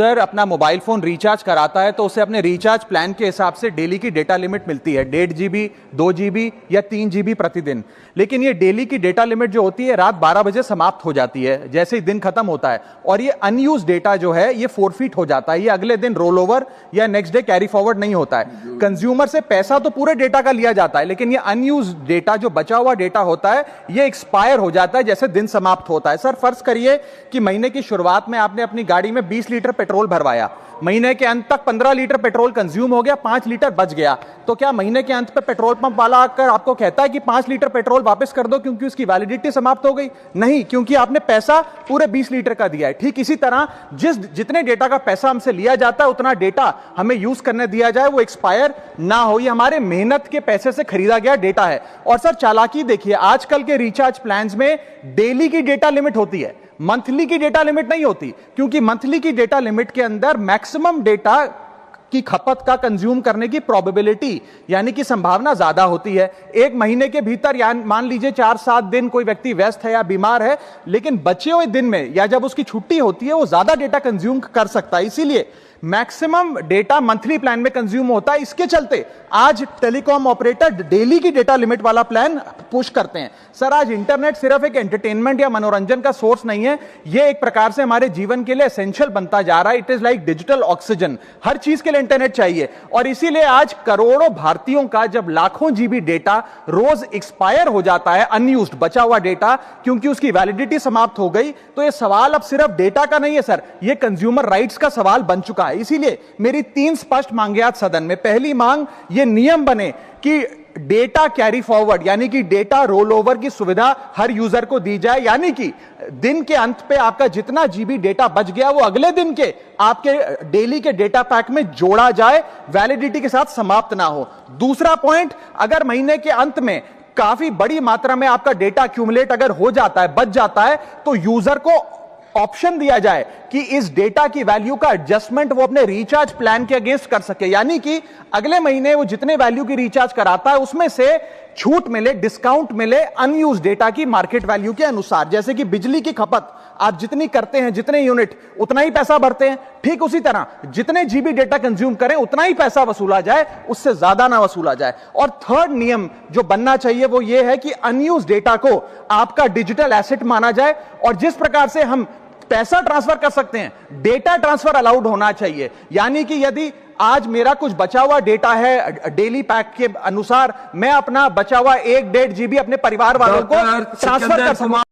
User अपना mobile phone recharge कराता है तो उसे अपने रिचार्ज प्लान के हिसाब से डेली की डेटा लिमिट मिलती है, 1.5 GB, 2 GB या 3 GB प्रतिदिन। लेकिन ये डेली की डेटा लिमिट जो होती है रात 12 बजे समाप्त हो जाती है, जैसे ही दिन खत्म होता है, और ये अनयूज डेटा जो है ये फोरफीट हो जाता है, ये अगले दिन रोल ओवर या नेक्स्ट डे कैरी फॉरवर्ड नहीं होता है। कंज्यूमर से पैसा तो पूरे डेटा का लिया जाता है, लेकिन ये अनयूज डेटा, जो बचा हुआ डेटा होता है, ये एक्सपायर हो जाता है जैसे दिन समाप्त होता है। सर फर्ज करिए कि महीने की शुरुआत में आपने अपनी गाड़ी में 20 लीटर पेट्रोल भरवाया, महीने के अंत तक 15 लीटर पेट्रोल कंज्यूम हो गया, 5 लीटर बच गया, तो क्या महीने के अंत पे पेट्रोल पंप वाला आकर आपको कहता है कि 5 लीटर पेट्रोल वापस कर दो क्योंकि उसकी वैलिडिटी समाप्त हो गई? नहीं, क्योंकि आपने पैसा पूरे 20 लीटर का दिया है। ठीक इसी तरह जितने डेटा का पैसा हमसे लिया जाता है उतना डेटा हमें यूज करने दिया जाए, वो एक्सपायर ना हो। ये हमारे मेहनत के पैसे से खरीदा गया डेटा है। और सर चालाकी देखिए, आजकल के रिचार्ज प्लान्स में डेली की डेटा लिमिट होती है, मंथली की डेटा लिमिट नहीं होती, क्योंकि मंथली की डेटा लिमिट के अंदर मैक्सिमम डेटा की खपत का कंज्यूम करने की प्रोबेबिलिटी यानी कि संभावना ज्यादा होती है। एक महीने के भीतर या मान लीजिए 4-7 दिन कोई व्यक्ति व्यस्त है या बीमार है, लेकिन बचे हुए दिन में या जब उसकी छुट्टी होती है वो ज्यादा डेटा कंज्यूम कर सकता है, इसीलिए मैक्सिमम डेटा मंथली प्लान में कंज्यूम होता है। इसके चलते आज टेलीकॉम ऑपरेटर डेली की डेटा लिमिट वाला प्लान पुश करते हैं। सर आज इंटरनेट सिर्फ एक एंटरटेनमेंट या मनोरंजन का सोर्स नहीं है, यह एक प्रकार से हमारे जीवन के लिए एसेंशियल बनता जा रहा है। It is like digital oxygen, हर चीज के लिए इंटरनेट चाहिए। और इसीलिए आज करोड़ों भारतीयों का जब लाखों जीबी डेटा रोज एक्सपायर हो जाता है, अनयूज्ड बचा हुआ डेटा, क्योंकि उसकी वैलिडिटी समाप्त हो गई, तो यह सवाल अब सिर्फ डेटा का नहीं है सर, यह कंज्यूमर राइट्स का सवाल बन चुका है। इसीलिए मेरी 3 स्पष्ट मांगे आज सदन में। पहली मांग, यह नियम बने कि डेटा कैरी फॉरवर्ड यानी कि डेटा रोल ओवर की सुविधा हर यूजर को दी जाए, यानी कि दिन के अंत पे आपका जितना जीबी डेटा बच गया वो अगले दिन के आपके डेली के डेटा पैक में जोड़ा जाए, वैलिडिटी के साथ समाप्त ना हो। दूसरा पॉइंट, अगर महीने के अंत में काफी बड़ी मात्रा में आपका डेटा एक्यूमुलेट अगर हो जाता है, बच जाता है, तो यूजर को ऑप्शन दिया जाए कि इस डेटा की वैल्यू का एडजस्टमेंट वो अपने रिचार्ज प्लान के अगेंस्ट कर सके, यानी कि अगले महीने वो जितने वैल्यू की रिचार्ज कराता है उसमें से छूट मिले, डिस्काउंट मिले अनयूज डेटा की मार्केट वैल्यू के अनुसार। जैसे कि बिजली की खपत आप जितनी करते हैं, जितने यूनिट, उतना ही पैसा भरते हैं, ठीक उसी तरह जितने जीबी डेटा कंज्यूम करें उतना ही पैसा वसूला जाए, उससे ज्यादा ना वसूला जाए। और थर्ड नियम जो बनना चाहिए वो ये है कि अनयूज डेटा को आपका डिजिटल एसेट माना जाए, और जिस प्रकार से हम पैसा ट्रांसफर कर सकते हैं, डेटा ट्रांसफर अलाउड होना चाहिए। यानी कि यदि आज मेरा कुछ बचा हुआ डेटा है डेली पैक के अनुसार, मैं अपना बचा हुआ 1-1.5 GB अपने परिवार वालों को ट्रांसफर कर सकूं।